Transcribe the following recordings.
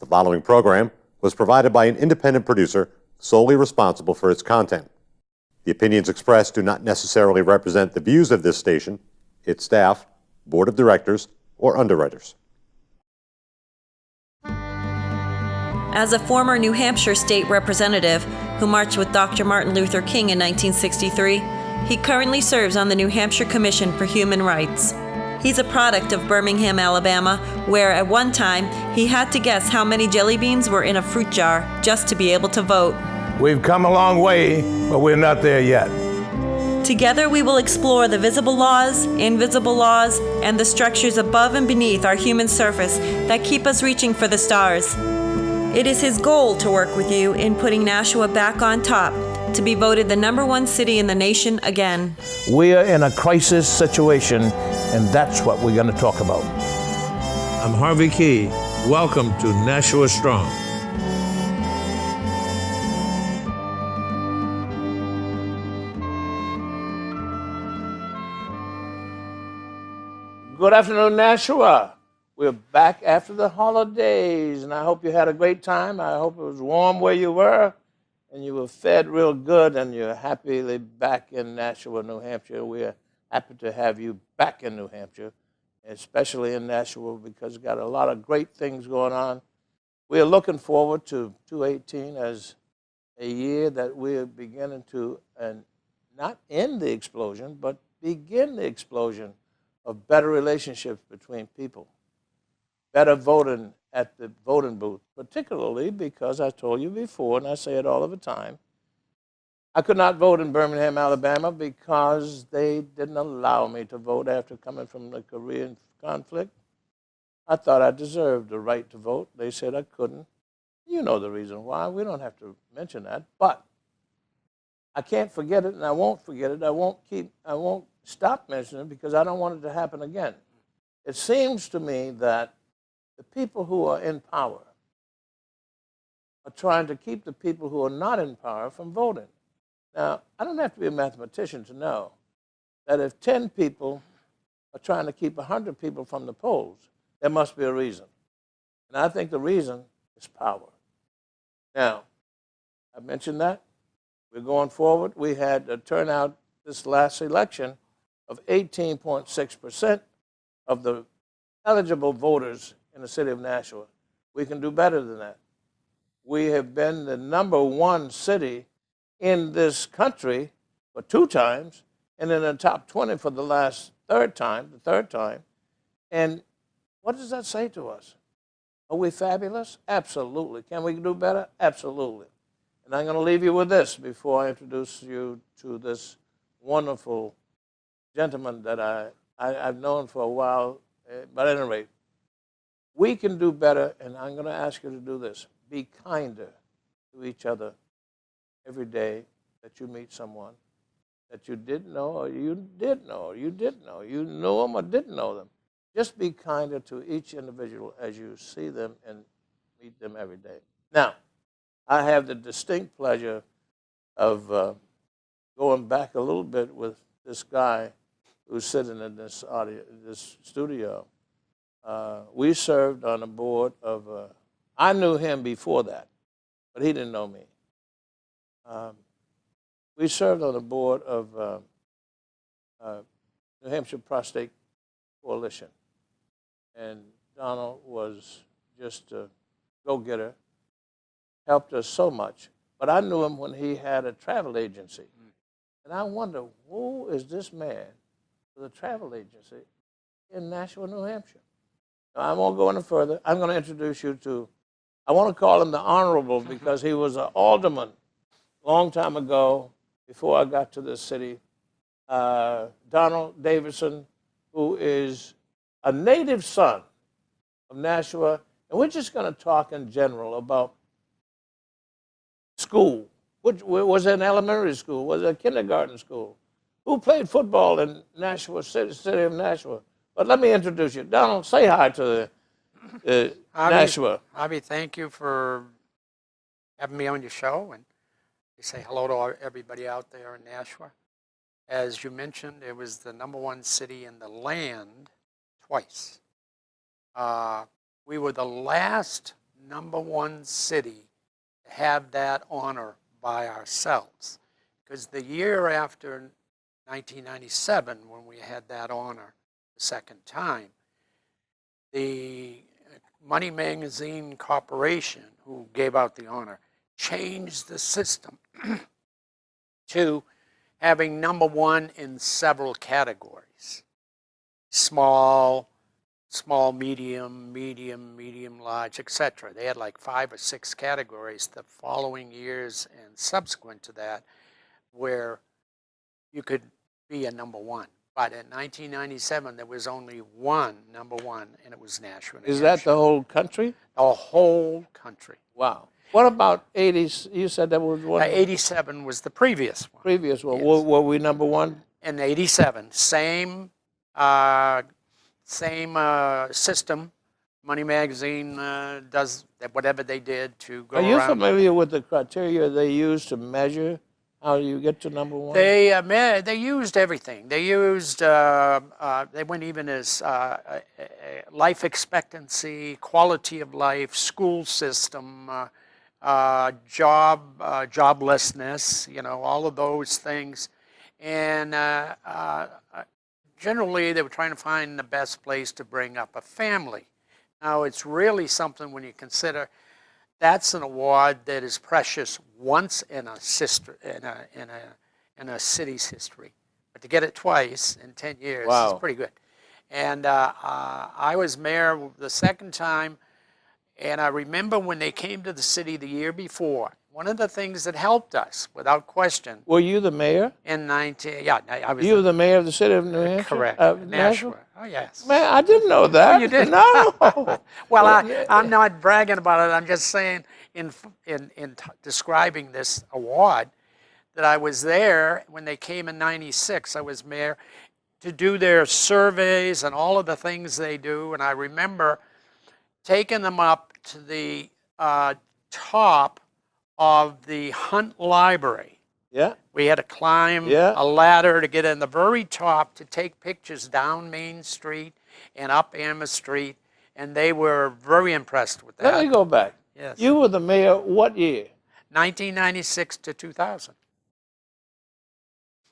The following program was provided by an independent producer solely responsible for its content. The opinions expressed do not necessarily represent the views of this station, its staff, board of directors, or underwriters. As a former New Hampshire state representative who marched with Dr. Martin Luther King in 1963, he currently serves on the New Hampshire Commission for Human Rights. He's a product of Birmingham, Alabama, where at one time he had to guess how many jelly beans were in a fruit jar just to be able to vote. We've come a long way, but we're not there yet. Together we will explore the visible laws, invisible laws, and the structures above and beneath our human surface that keep us reaching for the stars. It is his goal to work with you in putting Nashua back on top, to be voted the #1 city in the nation again. We are in a crisis situation, and that's what we're going to talk about. I'm Harvey Keye. Welcome to Nashua Strong. Good afternoon, Nashua. We're back after the holidays, and I hope you had a great time. I hope it was warm where you were, and you were fed real good, and you're happily back in Nashua, New Hampshire. We're happy to have you back in New Hampshire, especially in Nashua, because we've got a lot of great things going on. We are looking forward to 2018 as a year that we're beginning to, and not end the explosion, but begin the explosion of better relationships between people, better voting at the voting booth, particularly because I told you before, and I say it all of the time, I could not vote in Birmingham, Alabama, because they didn't allow me to vote after coming from the Korean conflict. I thought I deserved the right to vote. They said I couldn't. You know the reason why. We don't have to mention that. But I can't forget it, and I won't forget it. I won't stop mentioning it because I don't want it to happen again. It seems to me that the people who are in power are trying to keep the people who are not in power from voting. Now, I don't have to be a mathematician to know that if 10 people are trying to keep 100 people from the polls, there must be a reason. And I think the reason is power. Now, I mentioned that. We're going forward. We had a turnout this last election of 18.6% of the eligible voters in the city of Nashua. We can do better than that. We have been the #1 city in this country for 2 times, and in the top 20 for the third time. And what does that say to us? Are we fabulous? Absolutely. Can we do better? Absolutely. And I'm going to leave you with this before I introduce you to this wonderful gentleman that I've known for a while. But at any rate, we can do better, and I'm going to ask you to do this. Be kinder to each other every day that you meet someone that you didn't know, or you did know, or you didn't know. You knew them or didn't know them. Just be kinder to each individual as you see them and meet them every day. Now, I have the distinct pleasure of going back a little bit with this guy who's sitting in this studio. We served on a board of, I knew him before that, but he didn't know me. We served on the board of New Hampshire Prostate Coalition. And Donald was just a go-getter, helped us so much. But I knew him when he had a travel agency. And I wonder, who is this man with a travel agency in Nashua, New Hampshire? Now, I won't go any further. I'm going to introduce you to, I want to call him the Honorable because he was an alderman a long time ago before I got to this city. Donald Davidson, who is a native son of Nashua. And we're just going to talk in general about school. Was it an elementary school? Was it a kindergarten school? Who played football in Nashua, city of Nashua? But let me introduce you. Donald, say hi to Nashua. Harvey, thank you for having me on your show. And you say hello to everybody out there in Nashua. As you mentioned, it was the #1 city in the land twice. We were the last #1 city to have that honor by ourselves. Because the year after 1997, when we had that honor the second time, the Money Magazine Corporation, who gave out the honor, changed the system to having #1 in several categories. Small, medium, large, etc. They had like 5 or 6 categories the following years and subsequent to that where you could be a #1. But in 1997, there was only one #1, and it was Nashua. Is that the whole country? The whole country. Wow. What about 80s? You said that was one. 87 was the previous one. Previous one. Yes. Were we #1? In 87, same system. Money Magazine does whatever they did to go Are you around. familiar with the criteria they use to measure how you get to #1? They used everything. They used they went even as life expectancy, quality of life, school system, joblessness. All of those things, and generally they were trying to find the best place to bring up a family. Now it's really something when you consider. That's an award that is precious once in a city's history, but to get it twice in 10 years is pretty good. And I was mayor the second time, and I remember when they came to the city the year before. One of the things that helped us, without question, Were you the mayor? in 19 yeah, I was You were the mayor of the city of New Hampshire? correct. Nashua? Oh yes. Man, I didn't know that. You did? No. Well, I'm not bragging about it. I'm just saying, in describing this award, that I was there when they came in '96. I was mayor to do their surveys and all of the things they do. And I remember taking them up to the top of the Hunt Library. Yeah. We had to climb a ladder to get in the very top to take pictures down Main Street and up Amherst Street, and they were very impressed with that. Let me go back. Yes. You were the mayor what year? 1996 to 2000.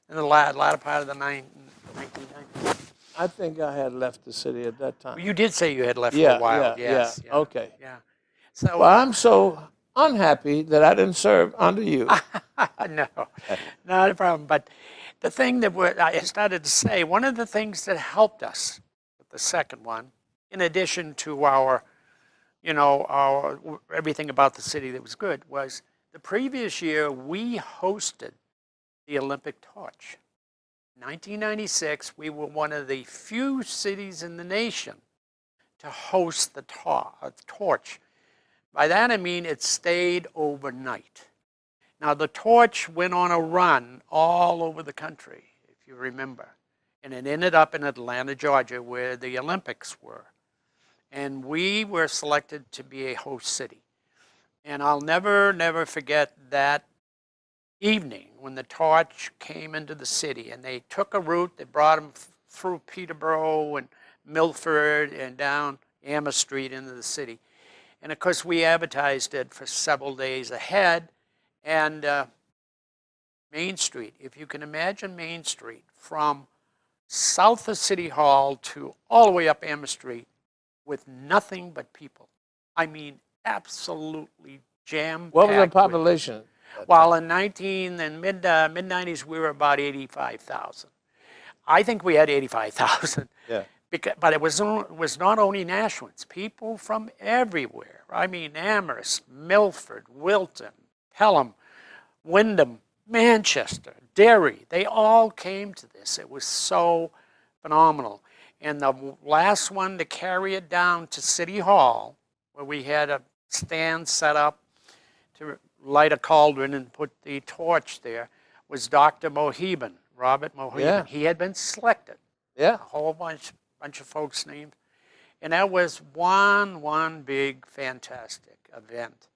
In the latter part of the 1990s. I think I had left the city at that time. You did say you had left for a while. Yeah. Okay. Yeah. So Well, I'm so unhappy that I didn't serve under you. no, not a problem. But the thing that I started to say, one of the things that helped us with the second one, in addition to our everything about the city that was good, was the previous year we hosted the Olympic torch. In 1996, we were one of the few cities in the nation to host the torch. By that I mean it stayed overnight. Now the torch went on a run all over the country, if you remember. And it ended up in Atlanta, Georgia, where the Olympics were. And we were selected to be a host city. And I'll never forget that evening when the torch came into the city. And they took a route, they brought them through Peterborough and Milford and down Amherst Street into the city. And of course, we advertised it for several days ahead. And Main Street, if you can imagine Main Street from south of City Hall to all the way up Amherst Street with nothing but people. I mean, absolutely jam-packed. What was the population? Well, in mid-90s, we were about 85,000. I think we had 85,000. Yeah. But it was not only Nashuans, people from everywhere. I mean, Amherst, Milford, Wilton, Pelham, Wyndham, Manchester, Derry, they all came to this. It was so phenomenal. And the last one to carry it down to City Hall, where we had a stand set up to light a cauldron and put the torch there, was Dr. Mohiban, Robert Mohiban. Yeah. He had been selected. Yeah. A whole bunch of folks named. And that was one big, fantastic event.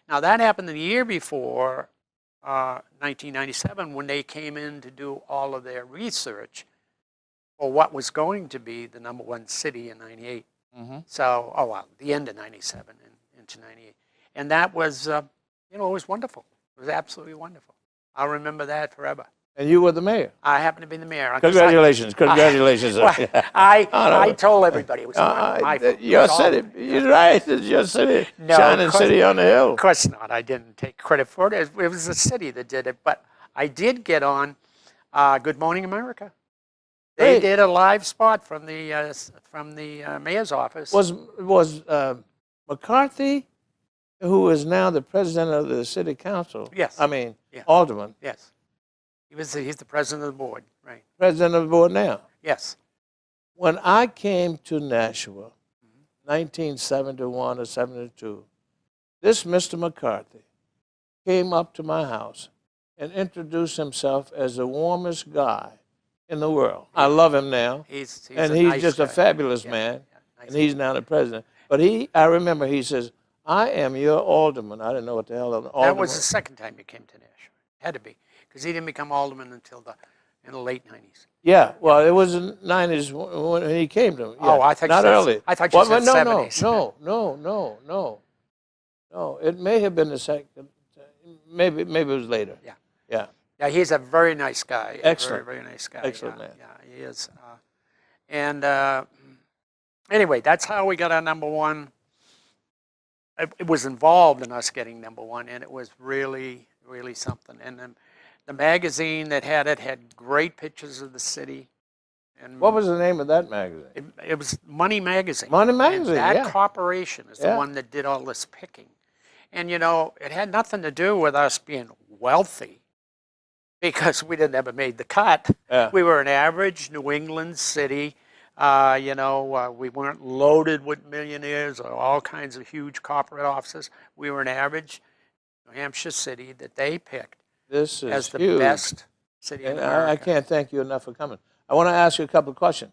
Now, that happened the year before, 1997, when they came in to do all of their research for what was going to be the #1 city in '98. Mm-hmm. So, the end of '97 and 1998. And that was, you know, it was wonderful. It was absolutely wonderful. I'll remember that forever. And you were the mayor. I happened to be the mayor. Congratulations, congratulations. I told everybody it was my fault. Your city, you're right, it's your city, No, shining city on the hill. Of course not. I didn't take credit for it. It was the city that did it. But I did get on Good Morning America. They Hey. did a live spot from the mayor's office. Was McCarthy, who is now the president of the city council? Yes. I mean, Yeah. alderman, Yes. He's the president of the board, right? president of the board now. Yes. When I came to Nashua, 1971 or 72, this Mr. McCarthy came up to my house and introduced himself as the warmest guy in the world. I love him now, He's and a he's nice just a guy. fabulous Yeah, man, yeah, nice and he's now the president. But I remember he says, I am your alderman. I didn't know what the hell an alderman That was the second time you came to Nashua. Had to be, because he didn't become alderman until in the late 90s. Yeah, well, it was in the 90s when he came to. Yeah. Oh, I thought not you said- early. I thought you said no, 70s. No, it may have been the second. Maybe it was later. Yeah. Yeah. Yeah, he's a very nice guy. Excellent. Very, very nice guy. Excellent yeah, man. Yeah, he is. Anyway, that's how we got our number one. It was involved in us getting number one, and it was really, really something. And then the magazine that had it had great pictures of the city. And What was the name of that magazine? it was Money Magazine. Money Magazine, And that yeah. corporation is the Yeah. one that did all this picking. And, you know, it had nothing to do with us being wealthy because we didn't ever made the cut. Yeah. We were an average New England city. We weren't loaded with millionaires or all kinds of huge corporate offices. We were an average New Hampshire city that they picked This is as the huge. best city in And America. I can't thank you enough for coming. I want to ask you a couple of questions.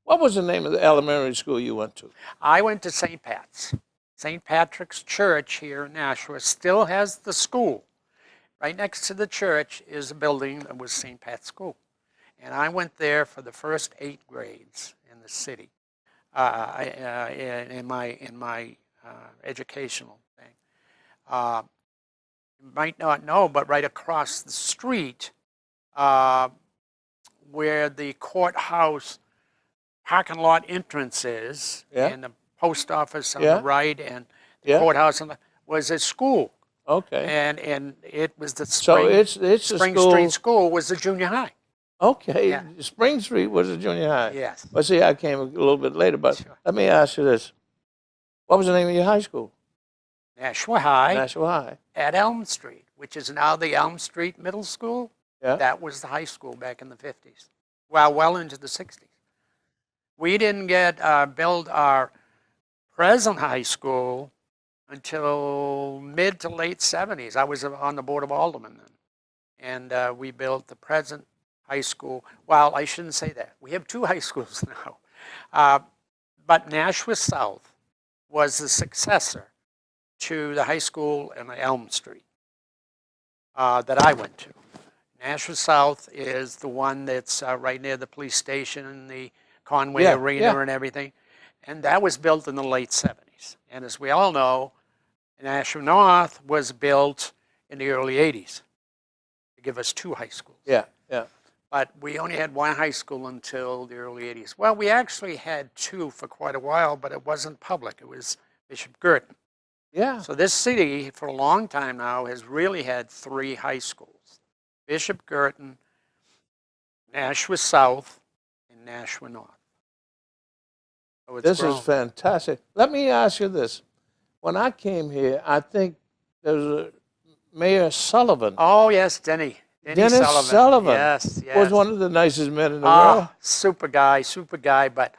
What was the name of the elementary school you went to? I went to St. Pat's. St. Patrick's Church here in Nashua still has the school. Right next to the church is a building that was St. Pat's School. And I went there for the first 8 grades in the city in my educational thing. You might not know, but right across the street where the courthouse parking lot entrance is, Yeah. and the post office on Yeah. the right, and the Yeah. courthouse on the, was a school. Okay. And it was the So Spring, it's a Spring school. Street School was the junior high. Okay. Yeah. Spring Street was a junior high. Yes. Well, see, I came a little bit later, but Sure. let me ask you this. What was the name of your high school? Nashua High Nashua High. at Elm Street, which is now the Elm Street Middle School. Yeah. That was the high school back in the 50s. Well into the 60s. We didn't get build our present high school until mid to late 70s. I was on the Board of Aldermen then. And we built the present high school. Well, I shouldn't say that. We have 2 high schools now. But Nashua South was the successor to the high school in Elm Street that I went to. Nashua South is the one that's right near the police station and the Conway Yeah, Arena yeah. and everything. And that was built in the late 70s. And as we all know, Nashua North was built in the early 80s to give us 2 high schools. Yeah. Yeah. But we only had 1 high school until the early 80s. Well, we actually had 2 for quite a while, but it wasn't public. It was Bishop Girton. Yeah. So this city, for a long time now, has really had 3 high schools. Bishop Girton, Nashua South, and Nashua North. So it's This grown. is fantastic. Let me ask you this. When I came here, I think there was a Mayor Sullivan. Oh, yes, Denny. Dennis Sullivan Yes, yes. was one of the nicest men in the world. Super guy, but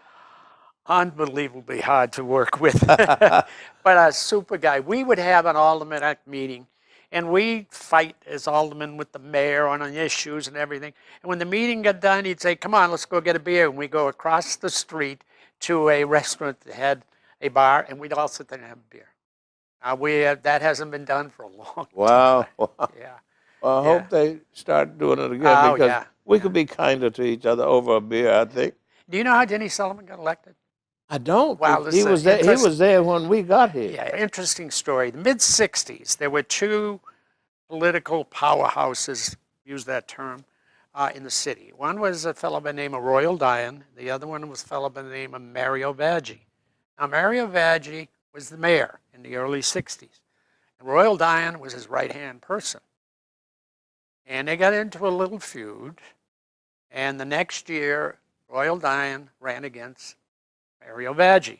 unbelievably hard to work with. But a super guy. We would have an aldermanic meeting, and we'd fight as aldermen with the mayor on issues and everything. And when the meeting got done, he'd say, come on, let's go get a beer. And we'd go across the street to a restaurant that had a bar, and we'd all sit there and have a beer. That hasn't been done for a long Wow. time. Yeah. Well, I Yeah. hope they start doing it again Oh, because yeah, we could be kinder to each other over a beer, I think. Do you know how Denny Sullivan got elected? I don't. Well, He listen, was there. He was there when we got here. Yeah, interesting story. The mid-'60s, there were two political powerhouses, use that term, in the city. One was a fellow by the name of Royal Dian. The other one was a fellow by the name of Mario Vaggi. Now, Mario Vaggi was the mayor in the early 60s. And Royal Dian was his right-hand person. And they got into a little feud. And the next year, Royal Dian ran against Mario Vaggi.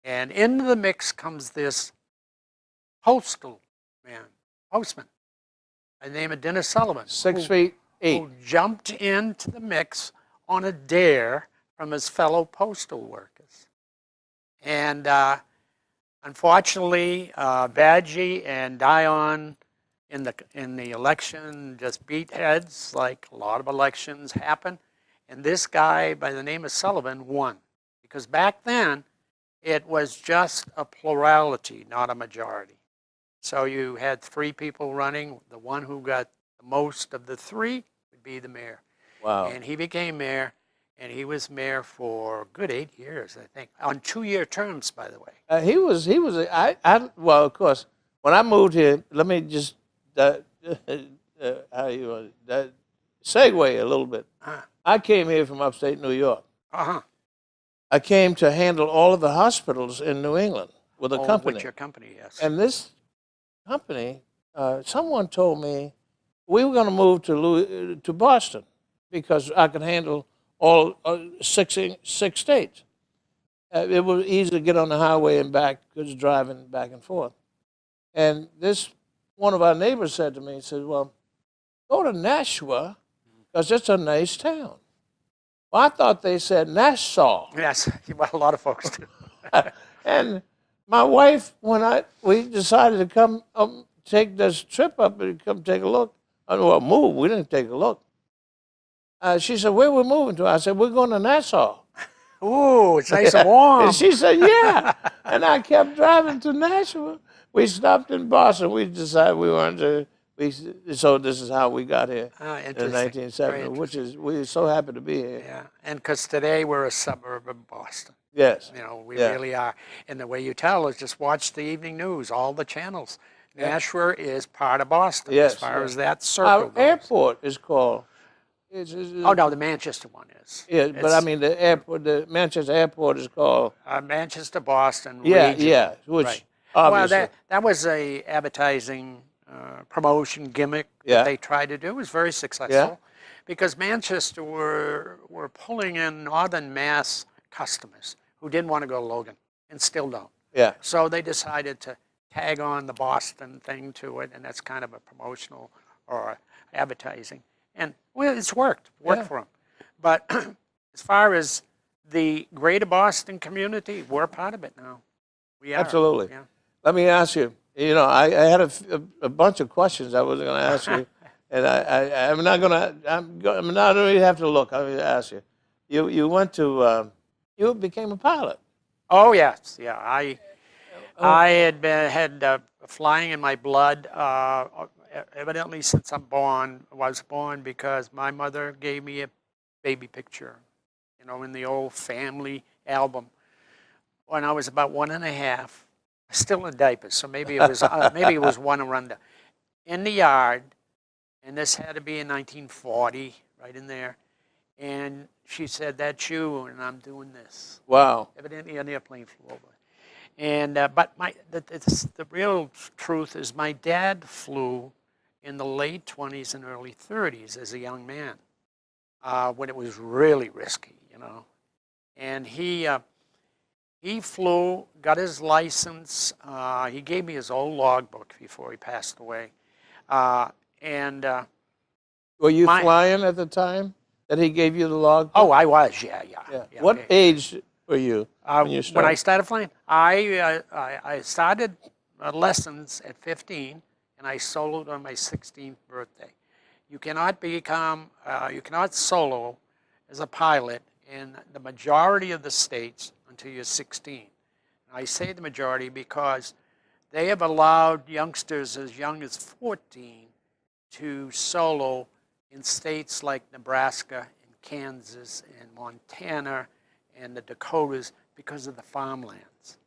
And into the mix comes this postman by the name of Dennis Sullivan. 6'8". Who jumped into the mix on a dare from his fellow postal workers. And unfortunately, Vaggi and Dion in the election just beat heads, like a lot of elections happen. And this guy by the name of Sullivan won. Because back then, it was just a plurality, not a majority. So you had three people running. The one who got the most of the three would be the mayor. Wow. And he became mayor, and he was mayor for a good 8 years, I think, on 2-year terms, by the way. Well, of course, when I moved here, let me just segue a little bit. I came here from upstate New York. I came to handle all of the hospitals in New England with a company. With your company, yes. And this company, someone told me we were going to move to Boston because I could handle all six states. It was easy to get on the highway and back because driving back and forth. And one of our neighbors said to me, he said, well, go to Nashua because it's a nice town. Well, I thought they said Nassau. Yes, well, a lot of folks do. And my wife, we decided to come take this trip up and come take a look. Move. We didn't take a look. She said, where we moving to? I said, we're going to Nassau. Ooh, it's nice and warm. And she said, yeah. And I kept driving to Nashua. We stopped in Boston. We decided we wanted to. So this is how we got here in 1970, which is we're so happy to be here. Yeah, and because today we're a suburb of Boston. Yes. We really are. And the way you tell is just watch the evening news, all the channels. Nashua is part of Boston as far as that circle goes. Our airport is called. Oh, no, the Manchester one is. Yeah, but I mean the airport, the Manchester airport is called. Manchester, Boston Yeah, region. yeah, which right. obviously. Well, that was a advertising promotion gimmick that they tried to do. It was very successful because Manchester were pulling in northern Mass customers who didn't want to go to Logan and still don't. Yeah. So they decided to tag on the Boston thing to it, and that's kind of a promotional or advertising. And, well, it's worked for them. But as far as the greater Boston community, we're part of it now. We are. Absolutely. Yeah. Let me ask you, I had a bunch of questions I was going to ask you, and I'm not going to have to look. I'm going to ask you. You went to, you became a pilot. Oh, yes. Yeah. I had been flying in my blood evidently since I was born because my mother gave me a baby picture, in the old family album when I was about 1.5, still in diapers, so maybe it was one or under, in the yard, and this had to be in 1940, right in there, and she said, that's you, and I'm doing this. Wow. Evidently an airplane flew over. And but the real truth is my dad flew in the late 20s and early 30s as a young man when it was really risky, And he flew, got his license. He gave me his old logbook before he passed away. Were you flying at the time that he gave you the logbook? Oh, I was, yeah. What age were you when you started? When I started flying, I started lessons at 15, and I soloed on my 16th birthday. You cannot solo as a pilot in the majority of the states until you're 16. And I say the majority because they have allowed youngsters as young as 14 to solo in states like Nebraska and Kansas and Montana and the Dakotas. because of the farmlands.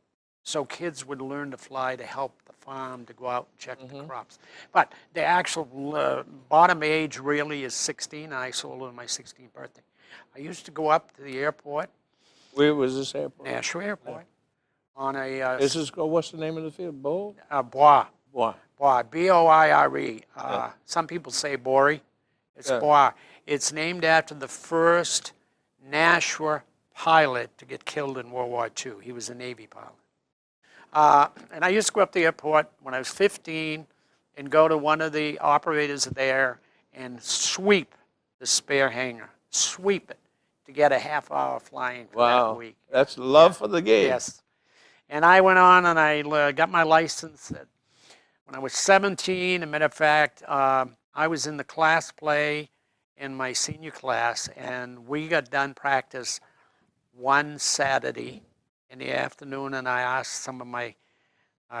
So kids would learn to fly to help the farm to go out and check the crops. But the actual bottom age really is 16. I sold on my 16th birthday. I used to go up to the airport, Where was this airport? Nashua Airport, on a This is called, what's the name of the field? Bowl? Bois. Bois. Bois, B-O-I-R-E. Some people say Bori. It's Yeah. Bois. It's named after the first Nashua pilot to get killed in World War II. He was a Navy pilot. And I used to go up to the airport when I was 15 and go to one of the operators there and sweep the spare hangar, sweep it to get a half-hour flying for Wow. that week. That's love for the game. Yes. And I went on and I got my license when I was 17. As a matter of fact, I was in the class play in my senior class, and we got done practice one Saturday in the afternoon, and I asked some of my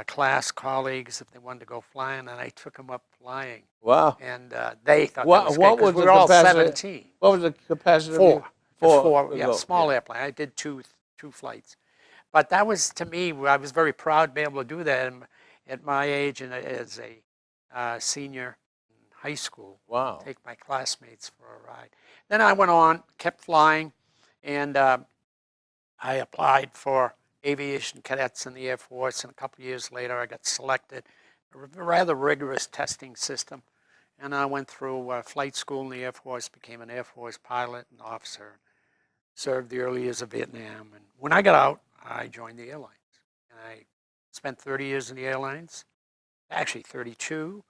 class colleagues if they wanted to go flying, and I took them up flying. Wow. And they thought What- that was what great, 'cause was we the were all capacity? 17. What was the capacity? Four. Four. Yeah, Go. small airplane. I did two flights. But that was, to me, I was very proud to be able to do that at my age and as a senior in high school. Wow. Take my classmates for a ride. Then I went on, kept flying, and I applied for aviation cadets in the Air Force, and a couple of years later I got selected. A rather rigorous testing system. And I went through flight school in the Air Force, became an Air Force pilot and officer, served the early years of Vietnam. And when I got out, I joined the airlines. And I spent 30 years in the airlines, actually 32.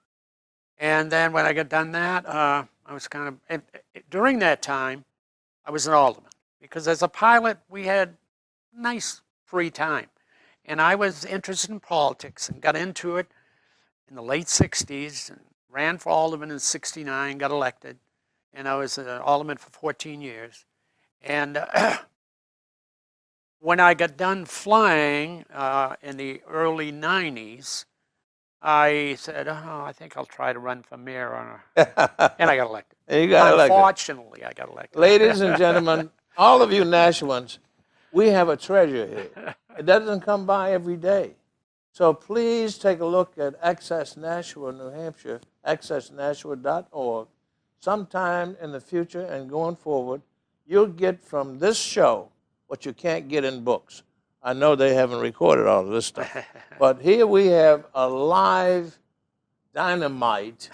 And then when I got done that, I was during that time, I was an alderman. Because as a pilot, we had nice free time. And I was interested in politics and got into it in the late 60s and ran for alderman in 69, got elected. And I was an alderman for 14 years. And when I got done flying in the early 90s, I said, oh, I think I'll try to run for mayor. And I got elected. And you got elected. Unfortunately, I got elected. Ladies and gentlemen, all of you Nashuans, we have a treasure here. It doesn't come by every day. So please take a look at Access Nashua, New Hampshire, accessnashua.org. Sometime in the future and going forward, you'll get from this show what you can't get in books. I know they haven't recorded all of this stuff, but here we have a live dynamite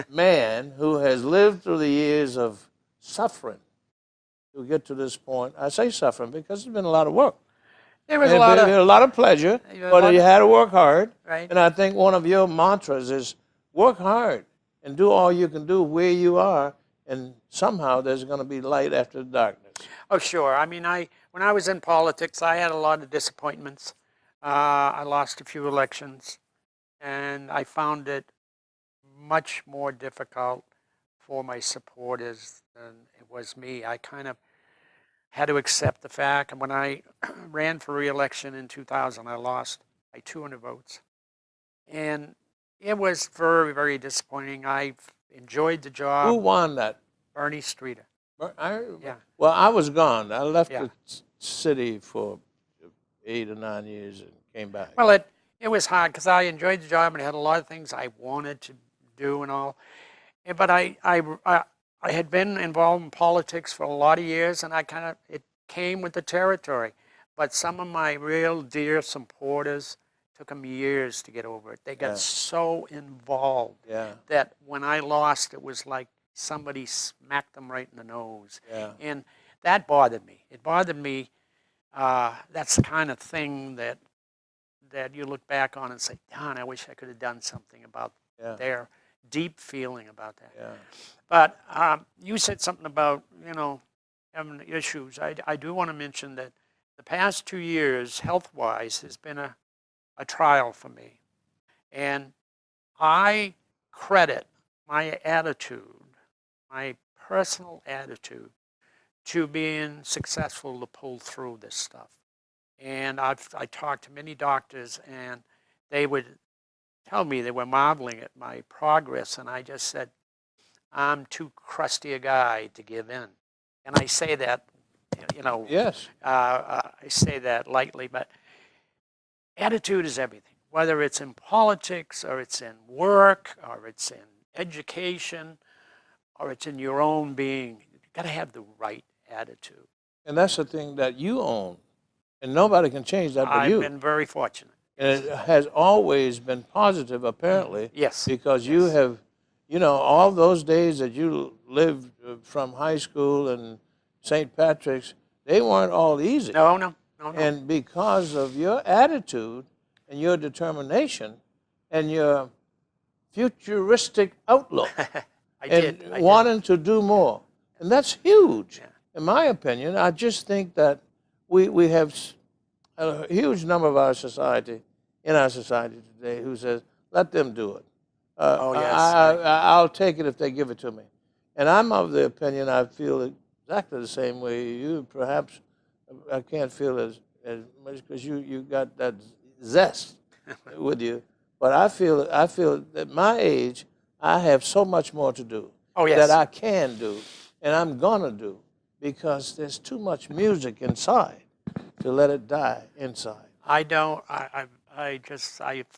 man who has lived through the years of suffering to get to this point. I say suffering because it's been a lot of work. There was And a lot been of, a lot of pleasure, Yeah, a but lot you of- had to work hard. Right. And I think one of your mantras is work hard and do all you can do where you are, and somehow there's going to be light after the darkness. Oh, sure. I mean, when I was in politics, I had a lot of disappointments. I lost a few elections, and I found it much more difficult for my supporters than it was me. I kind of had to accept the fact, and when I ran for re-election in 2000, I lost by 200 votes. And it was very, very disappointing. I enjoyed the Who job. won that? Bernie Streeter. Yeah. Well, I was gone. I left Yeah. the city for 8 or 9 years and came back. Well, it was hard because I enjoyed the job and I had a lot of things I wanted to do and all. But I had been involved in politics for a lot of years, and it came with the territory. But some of my real dear supporters took them years to get over it. They got Yeah. so involved Yeah. that when I lost, it was like somebody smacked them right in the nose. Yeah. And that bothered me. It bothered me. That's the kind of thing that you look back on and say, darn, I wish I could have done something about Yeah. their deep feeling about that. Yeah. But you said something about, having issues. I do want to mention that the past 2 years, health-wise, has been a trial for me. And I credit my attitude, my personal attitude, to being successful to pull through this stuff. And I talked to many doctors, and they would tell me they were marveling at my progress, and I just said, I'm too crusty a guy to give in. And I say that You know, Yes. I say that lightly, but attitude is everything. Whether it's in politics, or it's in work, or it's in education, or it's in your own being, you've got to have the right attitude. And that's the thing that you own. And nobody can change that but I've you. been very fortunate. And it has always been positive, apparently. Yes. Because you have, all those days that you lived from high school and St. Patrick's, they weren't all easy. No. And because of your attitude and your determination and your futuristic outlook I and did. wanting to do more. And that's huge, in my opinion. I just think that we have a huge number of our society today who says, let them do it. Oh, yes. I'll take it if they give it to me. And I'm of the opinion, I feel exactly the same way you. Perhaps I can't feel as much because you got that zest with you. But I feel at my age, I have so much more to do Oh, yes. that I can do, and I'm gonna do, because there's too much music inside to let it die inside. I don't. I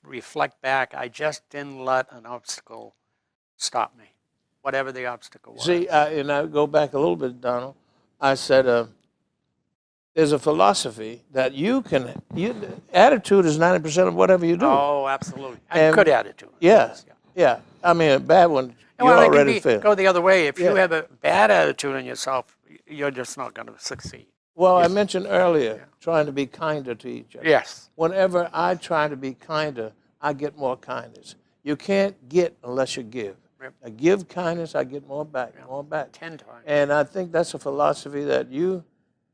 reflect back. I just didn't let an obstacle stop me, whatever the obstacle was. See, and I go back a little bit, Donald. I said, there's a philosophy that attitude is 90% of whatever you do. Oh, absolutely. A And- good attitude. Yeah. I mean, a bad one, you Well, it can already failed. go the other way. If you Yeah. have a bad attitude in yourself, you're just not going to succeed. Well, I mentioned earlier, trying to be kinder to each other. Yes. Whenever I try to be kinder, I get more kindness. You can't get unless you give. Yep. I give kindness, I get more back, more back. 10 times. And I think that's a philosophy that you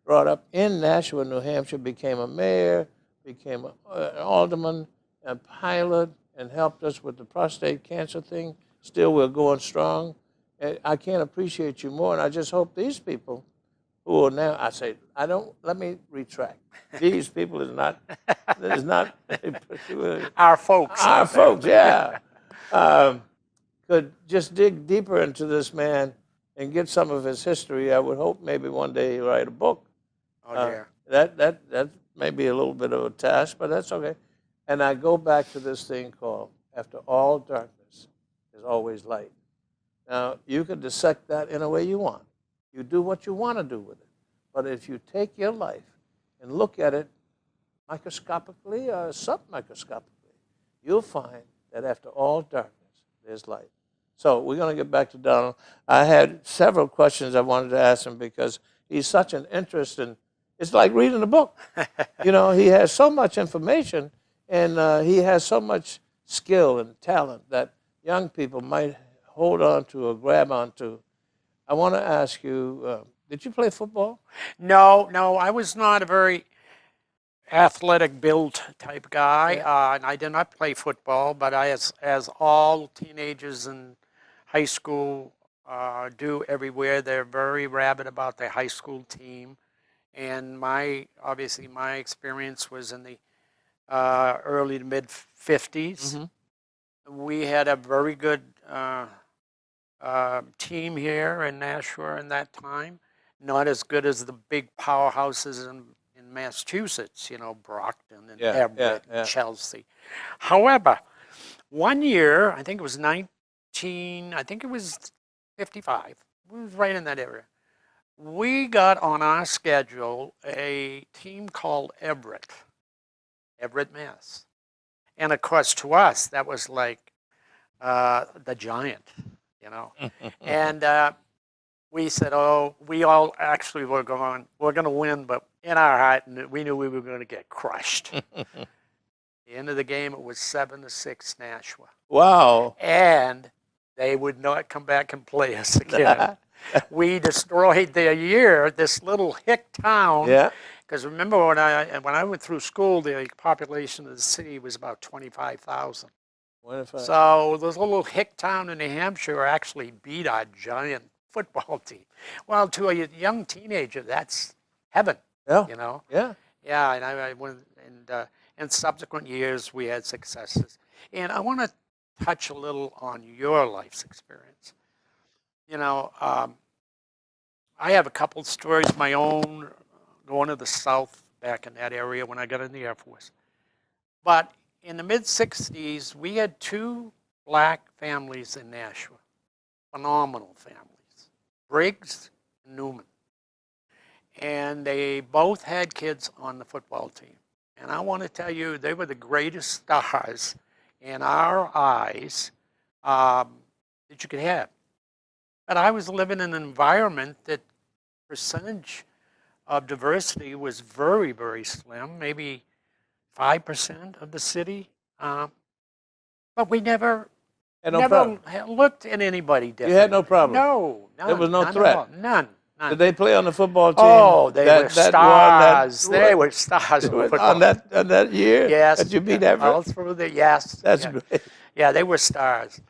brought up in Nashua, New Hampshire, became a mayor, became an alderman, a pilot, and helped us with the prostate cancer thing. Still, we're going strong. And I can't appreciate you more, and I just hope these people who are now, let me retract. These people is not Our folks. our folks, yeah. Could just dig deeper into this man and get some of his history. I would hope maybe one day he'll write a book. Oh, dear. That may be a little bit of a task, but that's okay. And I go back to this thing called, after all darkness, there's always light. Now, you can dissect that in a way you want. You do what you want to do with it. But if you take your life and look at it microscopically or submicroscopically, you'll find that after all darkness, there's light. So we're going to get back to Donald. I had several questions I wanted to ask him because he's such an interest in, it's like reading a book. He has so much information and he has so much skill and talent that young people might hold on to or grab onto. I want to ask you, did you play football? No, I was not a very athletic built type guy, and I did not play football, but as all teenagers in high school do everywhere, they're very rabid about their high school team. And my experience was in the early to mid 50s. Mm-hmm. We had a very good team here in Nashua in that time. Not as good as the big powerhouses in Massachusetts, Brockton and Everett and Chelsea. However, one year, I think it was 55, it was right in that area, we got on our schedule a team called Everett, Mass. And of course, to us, that was like the giant, And we said, we all actually we're going to win, but in our heart, we knew we were going to get crushed. The end of the game, it was 7-6 Nashua. Wow. And they would not come back and play us again. We destroyed their year, this little hick town. Yeah. Because remember, when I went through school, the population of the city was about 25,000. So this little hick town in New Hampshire actually beat our giant football team. Well, to a young teenager, that's heaven. Yeah. Yeah. Yeah, and I went, and in subsequent years, we had successes. And I want to touch a little on your life's experience. I have a couple stories of my own going to the South back in that area when I got in the Air Force. But in the mid-'60s, we had two black families in Nashua, phenomenal families, Briggs and Newman. And they both had kids on the football team. And I want to tell you, they were the greatest stars in our eyes that you could have. But I was living in an environment that percentage of diversity was very, very slim, maybe 5% of the city. But we never, Had no never problem. looked at anybody different. You had no problem? No, none. There was no none at threat? all. None. Did they play on the football team? Oh, they were one stars. They were stars of football. on that year? Yes. That you beat Everett? All through the, yes. That's yeah. great. Yeah, they were stars.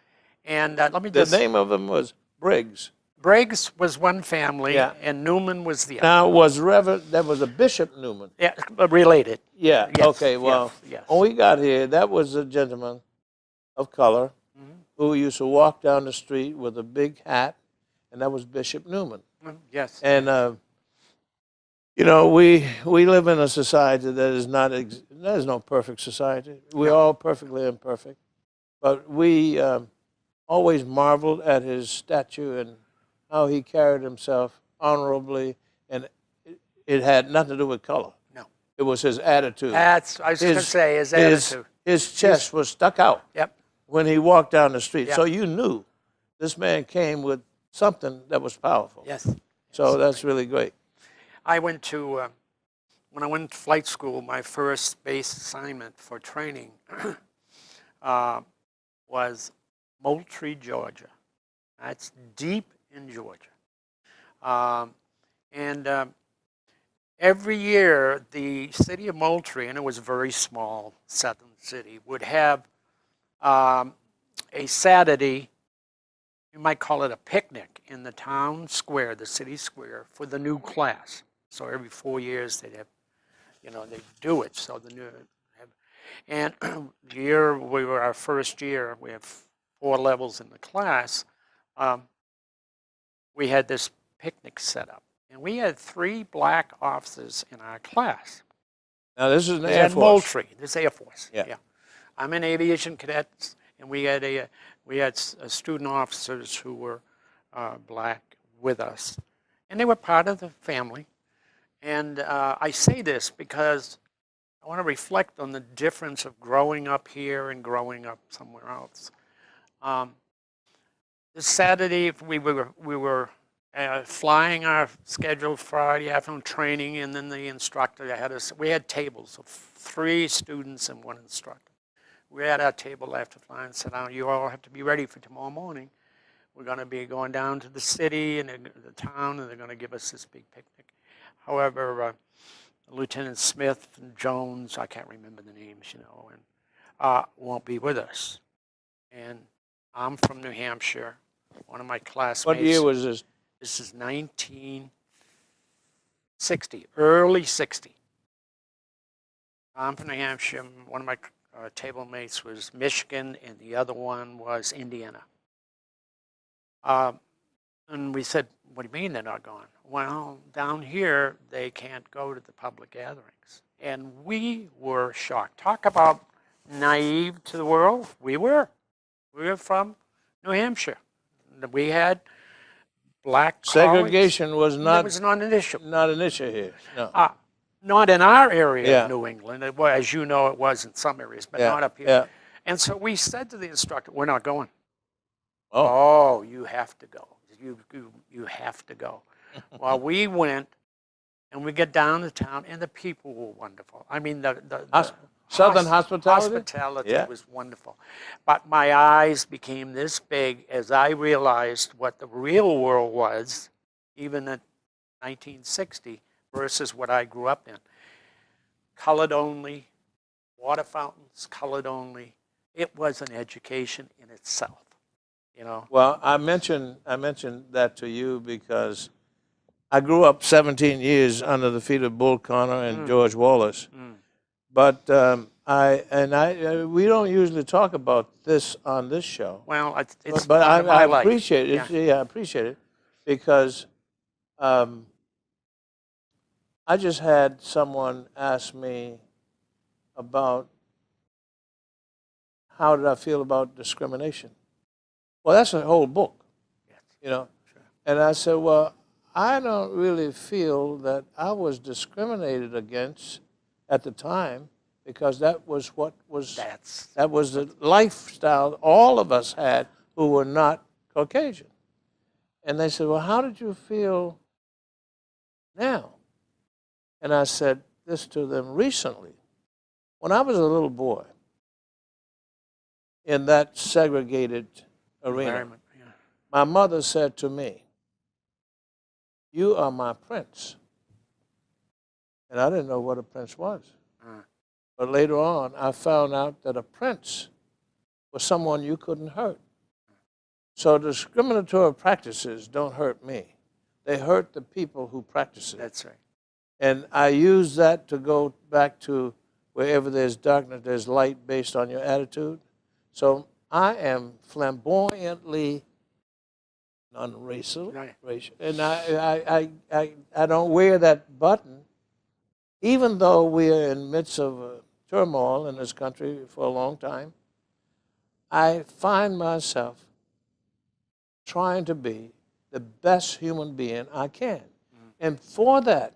And let me The just... name of them was Briggs. Briggs was one family, Yeah. and Newman was the other. Now, there was a Bishop Newman. Yeah, but related. Yeah, Yes, okay, well, yes. when we got here, that was a gentleman of color who used to walk down the street with a big hat, and that was Bishop Newman. Yes. And, you know, we live in a society that is not, there is no perfect society. We're all perfectly imperfect. But we always marveled at his statue and how he carried himself honorably, and it had nothing to do with color. No. It was his attitude. That's, I was going to say, his attitude. His chest was stuck out Yep. when he walked down the street. Yep. So you knew this man came with something that was powerful. Yes. So that's really great. I went to, when I went to flight school, my first base assignment for training was Moultrie, Georgia. That's deep in Georgia. Every year, the city of Moultrie, and it was a very small southern city, would have a Saturday, you might call it a picnic, in the town square, the city square, for the new class. So every 4 years they'd have, they'd do it. So the new, and the year we were our first year, we have 4 levels in the class. We had this picnic set up, and we had 3 black officers in our class. Now this is an This Air is Force. Moultrie. This is Air Force. Yeah. I'm in aviation cadets, and we had student officers who were black with us, and they were part of the family. And I say this because I want to reflect on the difference of growing up here and growing up somewhere else. This Saturday, we were flying our scheduled Friday afternoon training, and then the instructor had us. We had tables of 3 students and 1 instructor. We had our table after flying and said, "You all have to be ready for tomorrow morning. We're going to be going down to the city and the town, and they're going to give us this big picnic." However, Lieutenant Smith and Jones, I can't remember the names, and won't be with us. And I'm from New Hampshire. One of my classmates. What year was this? This is 1960, early 60. I'm from New Hampshire. One of my table mates was Michigan, and the other one was Indiana. And we said, "What do you mean they're not going?" "Well, down here, they can't go to the public gatherings." And we were shocked. Talk about naive to the world. We were. We were from New Hampshire. We had black Segregation was It not, was not an issue. not an issue here. No. Not in our area Yeah. of New England. It was, as you know, it was in some areas, but Yeah, not up here. yeah. And so we said to the instructor, "We're not going." Oh. "Oh, you have to go. You have to go." Well, we went, and we get down to town, and the people were wonderful. I mean, the Southern hospitality? hospitality Yeah. was wonderful. But my eyes became this big as I realized what the real world was, even in 1960, versus what I grew up in. Colored only, water fountains, colored only. It was an education in itself, Well, I mentioned that to you because I grew up 17 years under the feet of Bull Connor and George Wallace. But we don't usually talk about this on this show. Well, it's But part of my I life. appreciate it. Yeah. Yeah, I appreciate it because I just had someone ask me about how did I feel about discrimination. Well, that's a whole book, you know. And I said, well, I don't really feel that I was discriminated against at the time because that was what was that was the lifestyle all of us had who were not Caucasian. And they said, well, how did you feel now? And I said this to them recently. When I was a little boy in that segregated arena, my mother said to me, you are my prince. And I didn't know what a prince was. But later on, I found out that a prince was someone you couldn't hurt. So discriminatory practices don't hurt me. They hurt the people who practice it. That's right. And I use that to go back to wherever there's darkness, there's light based on your attitude. So I am flamboyantly non-racial, racial, and I don't wear that button, even though we are in the midst of turmoil in this country for a long time. I find myself trying to be the best human being I can. And for that,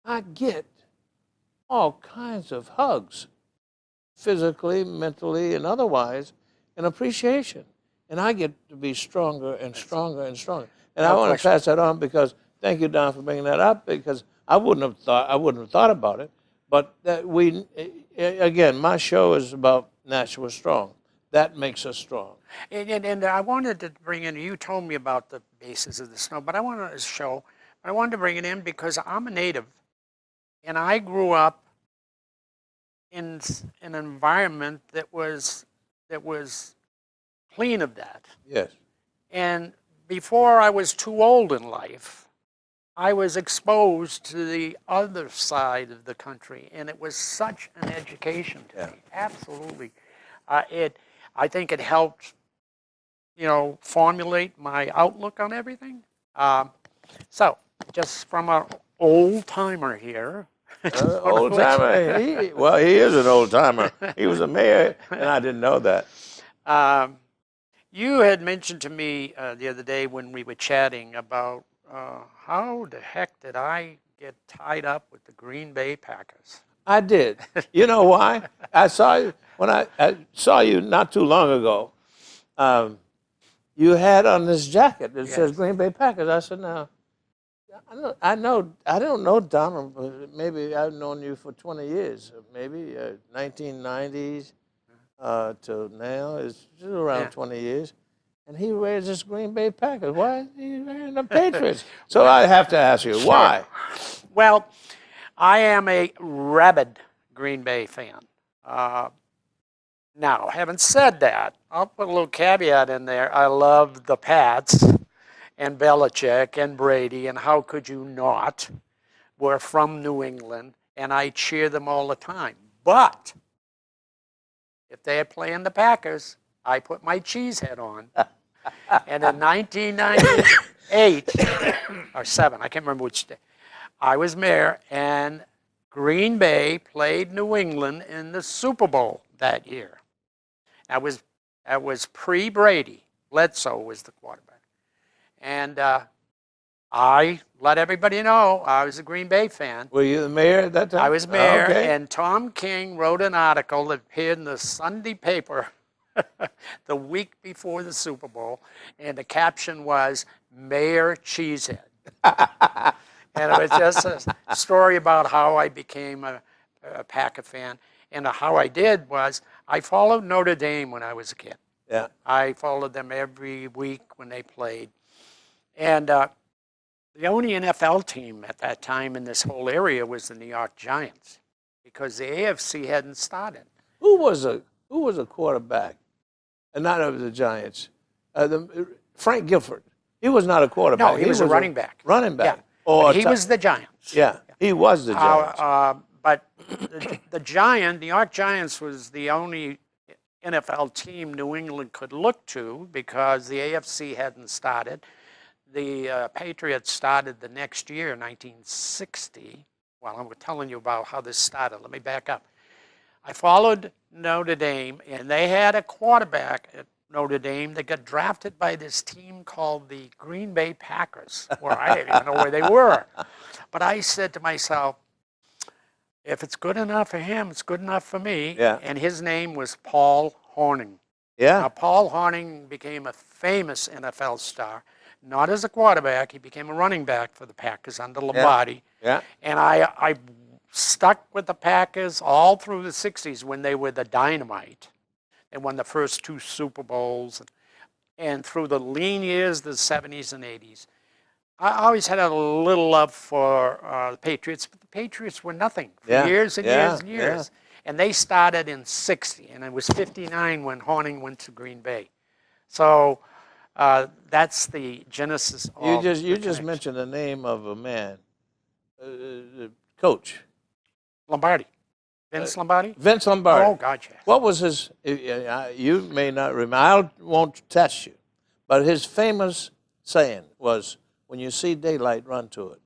I get all kinds of hugs, physically, mentally, and otherwise, and appreciation. And I get to be stronger and stronger and stronger. And I want to pass that on because, thank you, Don, for bringing that up, because I wouldn't have thought about it. But that again, my show is about Nashua Strong. That makes us strong. And I wanted to bring in, you told me about the basis of the snow, but I wanted to bring it in because I'm a native, and I grew up in an environment that was clean of that. Yes. And before I was too old in life, I was exposed to the other side of the country, and it was such an education to me. Absolutely. I think it helped, formulate my outlook on everything. So, just from an old timer here. Old timer. He is an old timer. He was a mayor, and I didn't know that. You had mentioned to me the other day when we were chatting about how the heck did I get tied up with the Green Bay Packers? I did. You know why? I saw you when I saw you not too long ago. You had on this jacket that says Green Bay Packers. I said, now, I don't know Donald, but maybe I've known you for 20 years, maybe 1990s to now. It's just around 20 years. And he wears this Green Bay Packers. Why is he wearing the Patriots? So I have to ask you, why? Well, I am a rabid Green Bay fan. Now, having said that, I'll put a little caveat in there. I love the Pats and Belichick and Brady, and how could you not? We're from New England, and I cheer them all the time. But if they're playing the Packers, I put my cheese head on. And in 1998, or 7, I can't remember which day, I was mayor, and Green Bay played New England in the Super Bowl that year. That was pre-Brady. Bledsoe was the quarterback. And I let everybody know I was a Green Bay fan. Were you the mayor at that time? I was mayor, and Tom King wrote an article that appeared in the Sunday paper the week before the Super Bowl, and the caption was, Mayor Cheesehead. And it was just a story about how I became a Packer fan. And how I did was, I followed Notre Dame when I was a kid. Yeah. I followed them every week when they played. And the only NFL team at that time in this whole area was the New York Giants, because the AFC hadn't started. Who was a quarterback? And not of the Giants. Frank Gifford. He was not a quarterback. No, he was a running back. Running back. Yeah. Or he was the Giants. Yeah, he was the Giants. But the New York Giants was the only NFL team New England could look to because the AFC hadn't started. the Patriots started the next year, 1960. Well, I'm telling you about how this started. Let me back up. I followed Notre Dame, and they had a quarterback at Notre Dame that got drafted by this team called the Green Bay Packers, where I didn't even know where they were. But I said to myself, if it's good enough for him, it's good enough for me. Yeah. And his name was Paul Hornung. Yeah. Now, Paul Hornung became a famous NFL star, not as a quarterback. He became a running back for the Packers under Lombardi. Yeah. And I stuck with the Packers all through the 60s when they were the dynamite. They won the first 2 Super Bowls. And through the lean years, the 70s and 80s. I always had a little love for the Patriots, but the Patriots were nothing for years and years and years. And they started in 60, and it was 59 when Hornung went to Green Bay. So that's the genesis of You just mentioned the name of a man, coach. Lombardi. Vince Lombardi? Vince Lombardi. Oh, God, yes. What was his, you may not remember, I won't test you, but his famous saying was, when you see daylight, run to it.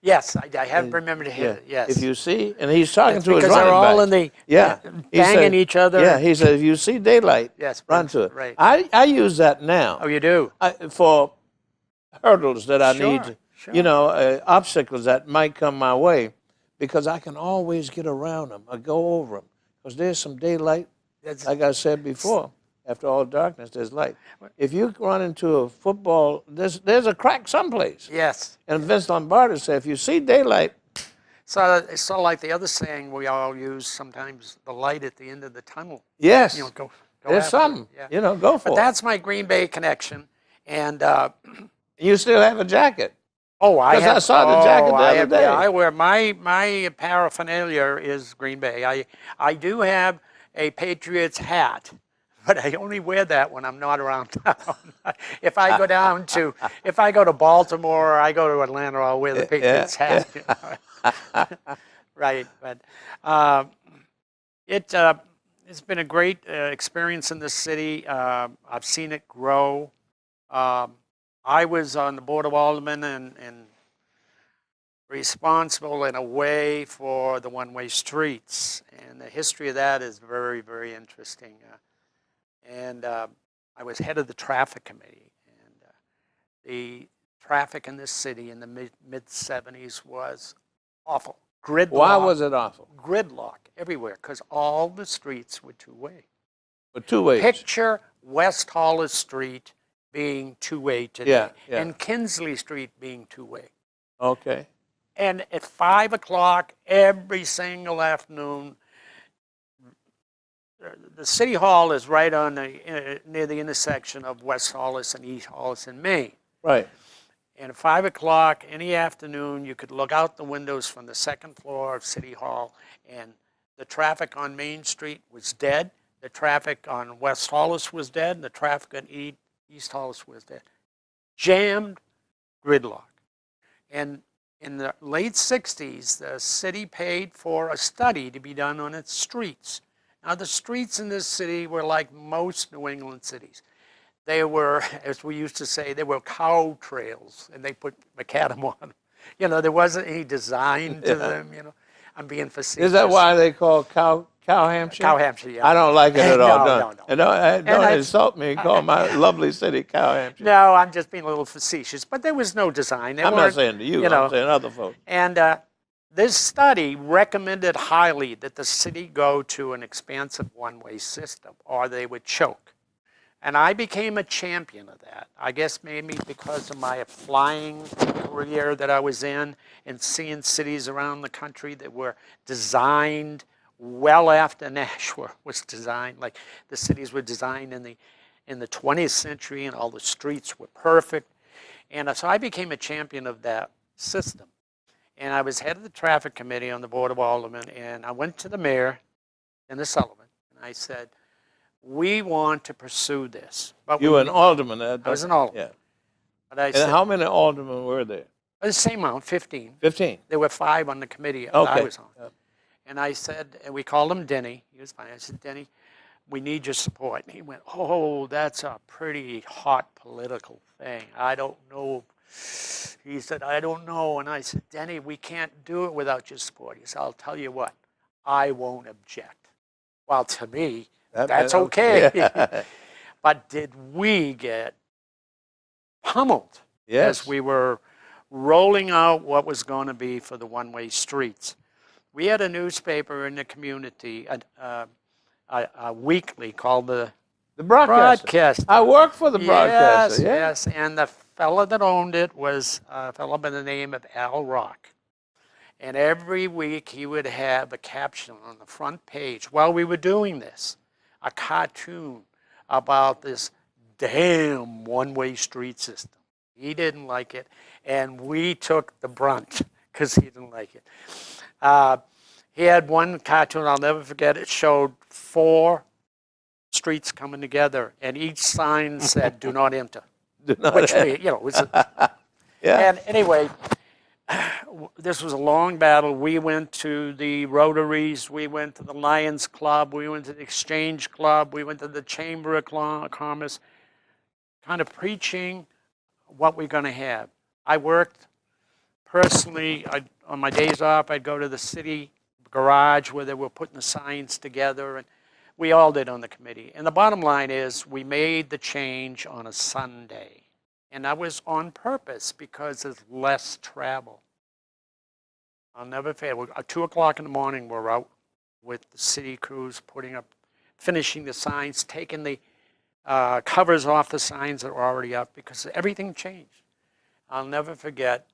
Yes, I haven't remembered to hear it, yes. If you see, and he's talking to his because running they're all backs. in the, He banging said- each other. Yeah, he said, if you see daylight, Yes, run to it. right. I use that now. Oh, you do? For hurdles that I Sure, need, sure. obstacles that might come my way, because I can always get around them or go over them. Because there's some daylight, like I said before, after all darkness, there's light. If you run into a football, there's a crack someplace. Yes. And Vince Lombardi said, if you see daylight, So it's sort of like the other saying we all use sometimes, the light at the end of the tunnel. yes, You know, go there's after it, something. yeah. Go for But it. that's my Green Bay connection. And You still have a jacket. oh, I 'Cause have, I saw the jacket the I other have- day. Yeah, I wear my paraphernalia is Green Bay. I do have a Patriots hat, but I only wear that when I'm not around town. if I go to Baltimore or I go to Atlanta, I'll wear the Patriots hat. You know. Right, but it's been a great experience in this city. I've seen it grow. I was on the Board of Aldermen and responsible in a way for the one-way streets. And the history of that is very, very interesting. I was head of the traffic committee. And the traffic in this city in the mid-70s was awful. Gridlock. Why was it awful? Gridlock everywhere, because all the streets were two-way. For 2 ways. Picture West Hollis Street being two-way today, Yeah. and Kinsley Street being two-way. Okay. And at 5 o'clock every single afternoon, the City Hall is right on near the intersection of West Hollis and East Hollis in Maine. Right. And at 5 o'clock any afternoon, you could look out the windows from the second floor of City Hall, and the traffic on Main Street was dead. The traffic on West Hollis was dead, and the traffic on East Hollis was dead. Jammed, gridlock. And in the late 60s, the city paid for a study to be done on its streets. Now, the streets in this city were like most New England cities. They were, as we used to say, they were cow trails, and they put macadam on them. You know, there wasn't any design to them, you know. I'm being facetious. Is that why they call cow Hampshire? Cow Hampshire, yeah. I don't like it at all. No. And don't insult me. Call my lovely city Cow Hampshire. No, I'm just being a little facetious. But there was no design. I'm not saying to you. know. I'm saying other folks. And this study recommended highly that the city go to an expansive one-way system, or they would choke. And I became a champion of that. I guess maybe because of my flying career that I was in and seeing cities around the country that were designed well after Nashua was designed. Like the cities were designed in the 20th century, and all the streets were perfect. And so I became a champion of that system. And I was head of the traffic committee on the Board of Aldermen, and I went to the mayor, Dennis Sullivan, and I said, we want to pursue this. But You were an alderman. I was an alderman. Yeah. But I And said, how many aldermen were there? the same amount, 15. 15. There were 5 on the committee that Okay. I was on. And I said, and we called him Denny. He was fine. I said, Denny, we need your support. And he went, oh, that's a pretty hot political thing. I don't know. He said, I don't know. And I said, Denny, we can't do it without your support. He said, I'll tell you what, I won't object. Well, to me, that's okay. Yeah. But did we get pummeled Yes. as we were rolling out what was going to be for the one-way streets? We had a newspaper in the community, a weekly called the The broadcaster. Broadcaster. I worked for the broadcaster. Yes, and the fella that owned it was a fella by the name of Al Rock. And every week he would have a caption on the front page while we were doing this, a cartoon about this damn one-way street system. He didn't like it, and we took the brunt because he didn't like it. He had one cartoon, I'll never forget, it showed 4 streets coming together, and each sign said, do not enter. Do not Which enter. we, you know, was Yeah. And anyway, this was a long battle. We went to the Rotaries, we went to the Lions Club, we went to the Exchange Club, we went to the Chamber of Commerce, kind of preaching what we're going to have. I worked personally, on my days off, I'd go to the city garage where they were putting the signs together, and we all did on the committee. And the bottom line is we made the change on a Sunday. And that was on purpose because there's less travel. I'll never fail. At 2 o'clock in the morning, we're out with the city crews putting up, finishing the signs, taking the covers off the signs that were already up because everything changed. I'll never forget,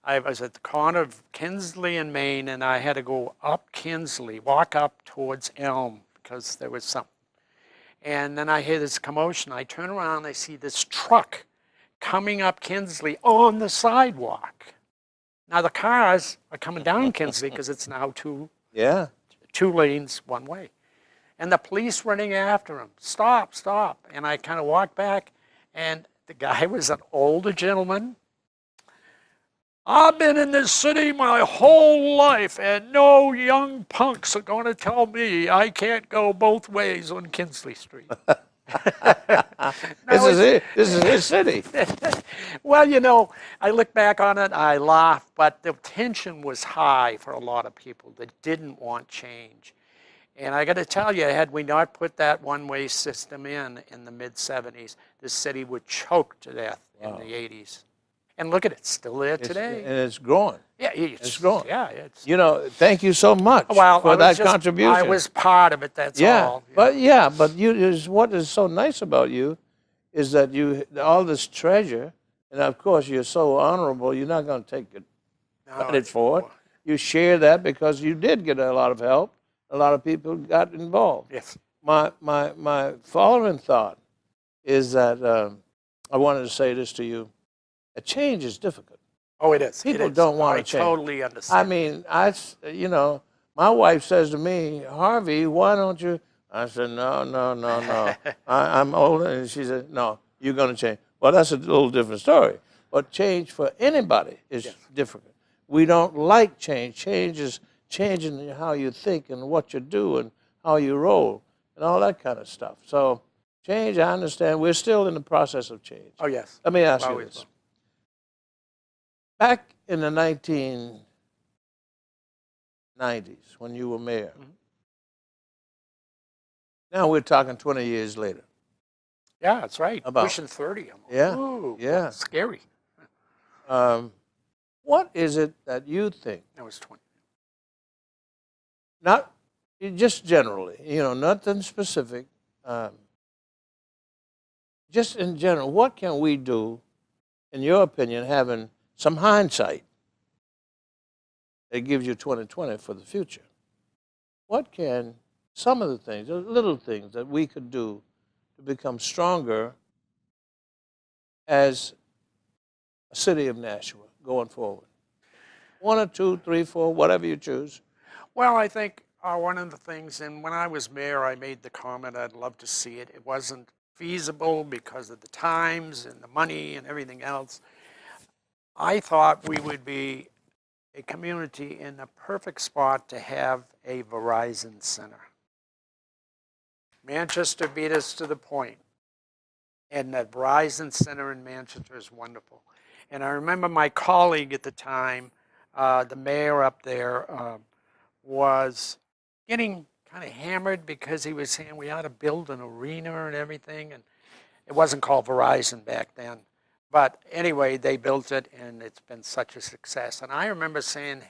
I was at the corner of Kinsley and Main, and I had to go up Kinsley, walk up towards Elm because there was something. And then I hear this commotion. I turn around, I see this truck coming up Kinsley on the sidewalk. Now the cars are coming down Kinsley because it's now two lanes one way. And the police running after him. Stop, stop. And I kind of walked back, and the guy was an older gentleman. I've been in this city my whole life, and no young punks are going to tell me I can't go both ways on Kinsley Street. This is it. This is his city. Well, you know, I look back on it, I laugh, but the tension was high for a lot of people that didn't want change. And I got to tell you, had we not put that one-way system in the mid-'70s, the city would choke to death in the '80s. And look at it, it's still there today. And it's growing. Yeah, It's growing. Yeah, it's. You know, thank you so much for that contribution. I was part of it. That's all. But what is so nice about you is that you all this treasure, and of course you're so honorable. You're not going to take credit for it. You share that because you did get a lot of help. A lot of people got involved. Yes. My following thought is that I wanted to say this to you. A change is difficult. Oh, it is. People don't want to change. I totally understand. I mean, my wife says to me, Harvey, why don't you? I said, no. I'm older. And she said, no, you're going to change. Well, that's a little different story. But change for anybody is difficult. We don't like change. Change is changing how you think and what you do and how you roll and all that kind of stuff. So change, I understand. We're still in the process of change. Oh, yes. Let me ask you Always this. will. Back in the 1990s, when you were mayor, now we're talking 20 years later. Yeah, that's right. About- Pushing 30. Yeah, Ooh, yeah. Scary. What is it that you think, That was 20. not just generally, nothing specific, just in general, what can we do, in your opinion, having some hindsight that gives you 2020 for the future? What can some of the things, the little things that we could do to become stronger as a city of Nashua going forward? 1 or 2, 3, 4, whatever you choose. Well, I think one of the things, and when I was mayor, I made the comment I'd love to see it. It wasn't feasible because of the times and the money and everything else. I thought we would be a community in a perfect spot to have a Verizon center. Manchester beat us to the point. And the Verizon Center in Manchester is wonderful. And I remember my colleague at the time, the mayor up there, was getting kind of hammered because he was saying we ought to build an arena and everything. And it wasn't called Verizon back then. But anyway, they built it, and it's been such a success. And I remember saying,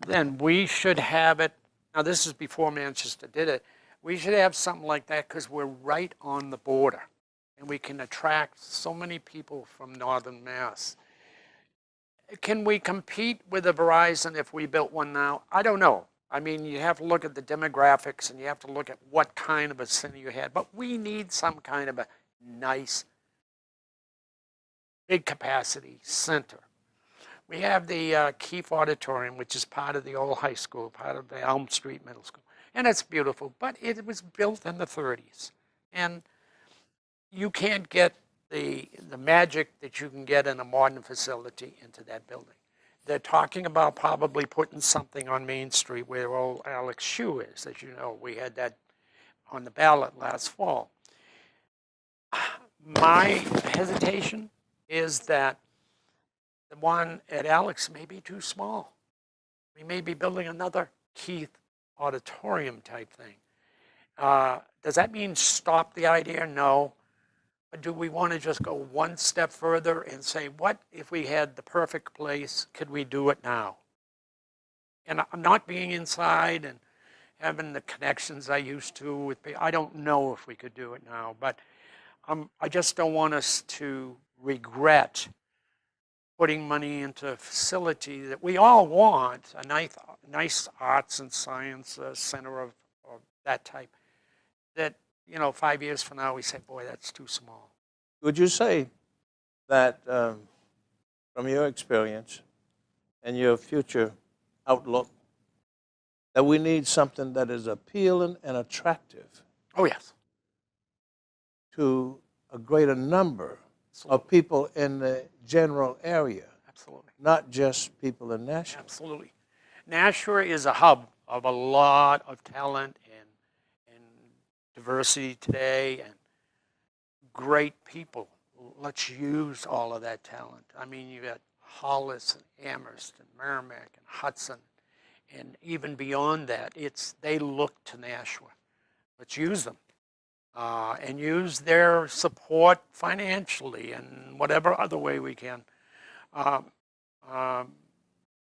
then we should have it. Now, this is before Manchester did it. We should have something like that because we're right on the border. And we can attract so many people from northern Mass. Can we compete with a Verizon if we built one now? I don't know. I mean, you have to look at the demographics and you have to look at what kind of a center you had. But we need some kind of a nice, big capacity center. We have the Keefe Auditorium, which is part of the old high school, part of the Elm Street Middle School. And it's beautiful, but it was built in the 30s. And you can't get the magic that you can get in a modern facility into that building. They're talking about probably putting something on Main Street where old Alex Shoe is. As you know, we had that on the ballot last fall. My hesitation is that the one at Alex may be too small. We may be building another Keith Auditorium type thing. Does that mean stop the idea? No. But do we want to just go one step further and say, what if we had the perfect place? Could we do it now? And I'm not being inside and having the connections I used to with people. I don't know if we could do it now, but I just don't want us to regret putting money into a facility that we all want, a nice arts and science center of that type, that 5 years from now we say, boy, that's too small. Would you say that from your experience and your future outlook, that we need something that is appealing and attractive Oh, yes. to a greater number of people in the general area, Absolutely. not just people in Nashua? Absolutely. Nashua is a hub of a lot of talent and diversity today and great people. Let's use all of that talent. I mean, you got Hollis and Amherst and Merrimack and Hudson, and even beyond that, they look to Nashua. Let's use them and use their support financially and whatever other way we can. Mayor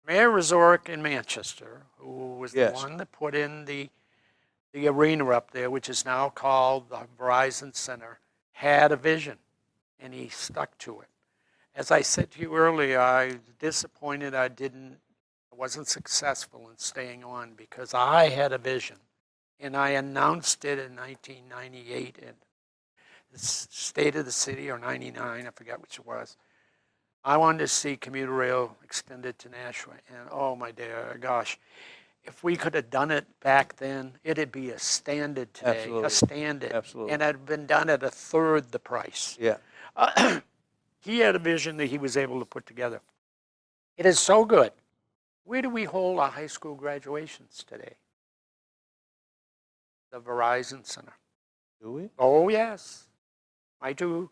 Resorick in Manchester, who was the one that put in the arena up there, which is now called the Verizon Center, had a vision, and he stuck to it. As I said to you earlier, I was disappointed I wasn't successful in staying on because I had a vision, and I announced it in 1998 in the State of the City, or 99, I forgot which it was. I wanted to see commuter rail extended to Nashua, and oh my dear gosh, if we could have done it back then, it'd be a standard today. Absolutely. A standard. Absolutely. And it had been done at a third the price. Yeah. He had a vision that he was able to put together. It is so good. Where do we hold our high school graduations today? The Verizon Center. Do we? Oh, yes. My two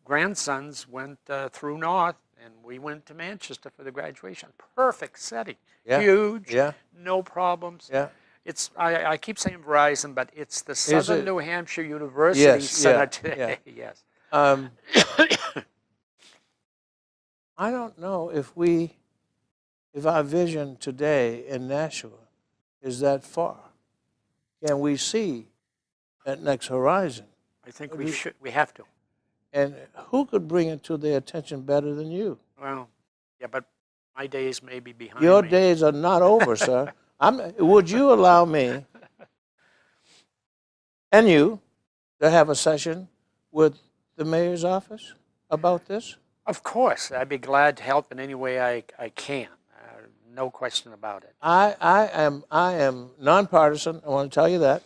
grandsons went through North, and we went to Manchester for the graduation. Perfect setting. Yeah. Huge. Yeah. No problems. Yeah. It's I keep saying Verizon, but it's the Southern New Hampshire University Center today. Yes. I don't know if our vision today in Nashua is that far. Can we see that next horizon? I think we have to. And who could bring it to their attention better than you? Well, yeah, but my days may be behind Your me. days are not over, sir. Would you allow me and you to have a session with the mayor's office about this? Of course. I'd be glad to help in any way I can. No question about it. I am nonpartisan. I want to tell you that.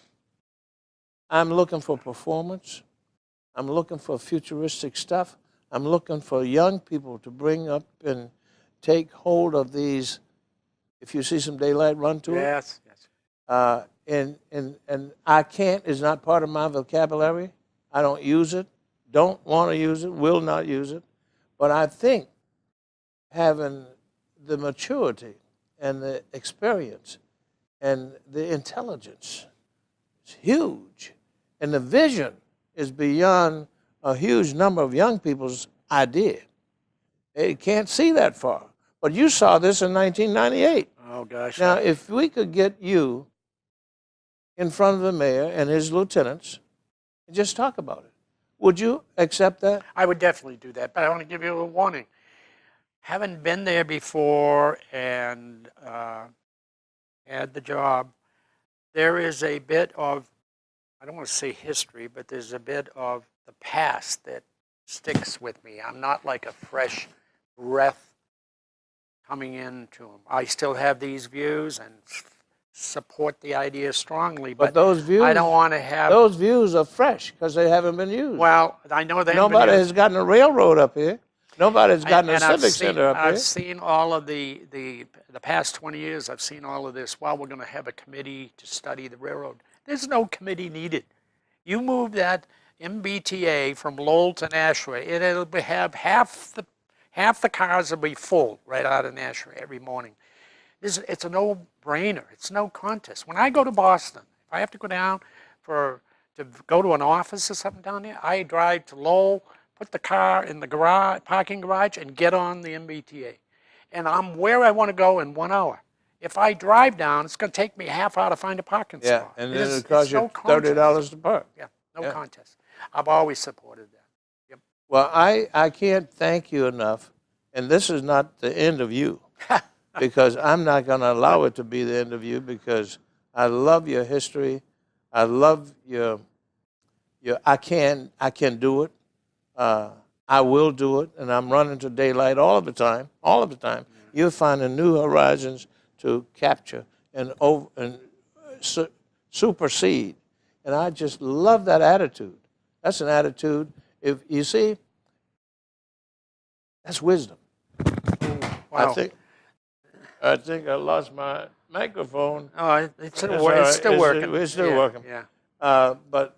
I'm looking for performance. I'm looking for futuristic stuff. I'm looking for young people to bring up and take hold of these. If you see some daylight, run to it. Yes. and I can't is not part of my vocabulary. I don't use it, don't want to use it, will not use it. But I think having the maturity and the experience and the intelligence is huge. And the vision is beyond a huge number of young people's idea. They can't see that far. But you saw this in 1998. Oh, gosh. Now, if we could get you in front of the mayor and his lieutenants and just talk about it, would you accept that? I would definitely do that, but I want to give you a warning. Having been there before and had the job, there is a bit of, I don't want to say history, but there's a bit of the past that sticks with me. I'm not like a fresh breath coming into them. I still have these views and support the idea strongly, but those views, I don't want to have... Those views are fresh because they haven't been used. Well, I know they haven't Nobody been has gotten a railroad up here. Nobody's gotten a and civic center up I've here. seen all of the past 20 years, I've seen all of this. Well, we're going to have a committee to study the railroad. There's no committee needed. You move that MBTA from Lowell to Nashua, it'll have half the cars will be full right out of Nashua every morning. It's a no-brainer. It's no contest. When I go to Boston, if I have to go down to go to an office or something down there, I drive to Lowell, put the car in the parking garage, and get on the MBTA. And I'm where I want to go in 1 hour. If I drive down, it's going to take me a half hour to find a parking spot. And then it'll cost you $30 to park. Yeah, no contest. I've always supported that. Yep. Well, I can't thank you enough, and this is not the end of you, because I'm not going to allow it to be the end of you, because I love your history. I love your I can do it. I will do it, and I'm running to daylight all of the time. All of the time, you're finding new horizons to capture and supersede, and I just love that attitude. That's an attitude. If you see, that's wisdom. Wow. I think I lost my microphone. Oh, it's still All right. working. It's still Yeah, working. Yeah. But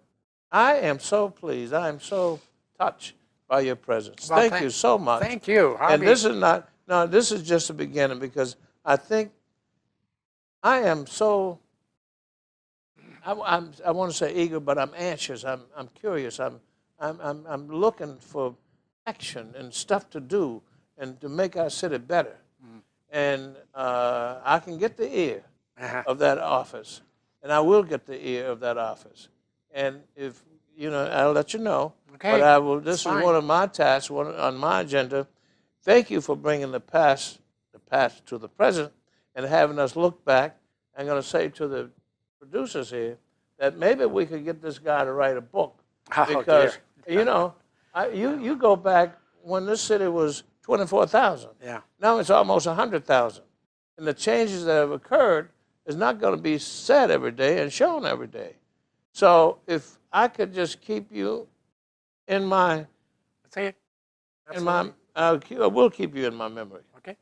I am so pleased. I am so touched by your presence. Well, thank you so much. Thank you. And this is not, no, this is just the beginning, because I think I am so, I want to say eager, but I'm anxious. I'm curious. I'm looking for action and stuff to do and to make our city better. And I can get the ear of that office, and I will get the ear of that office. And if, I'll let you know. Okay. But I will. This is Fine. one of my tasks, one on my agenda. Thank you for bringing the past to the present, and having us look back. I'm going to say to the producers here that maybe we could get this guy to write a book, because you go back when this city was 24,000. Yeah. Now it's almost 100,000, and the changes that have occurred is not going to be said every day and shown every day. So if I could just keep you in my, Say it. I will keep you in my memory. Okay.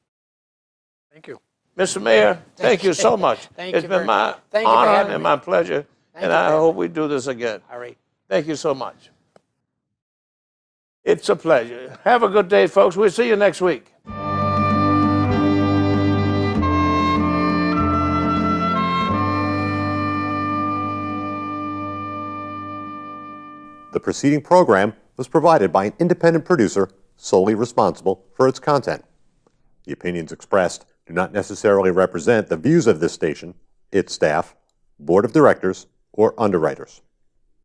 Thank you. Mr. Mayor, thank you so much. Thank It's you been very my much. Thank you for honor having and me. my pleasure, Thank and you I for hope we do this again. All right. Thank you so much. It's a pleasure. Have a good day, folks. We'll see you next week. The preceding program was provided by an independent producer solely responsible for its content. The opinions expressed do not necessarily represent the views of this station, its staff, board of directors, or underwriters.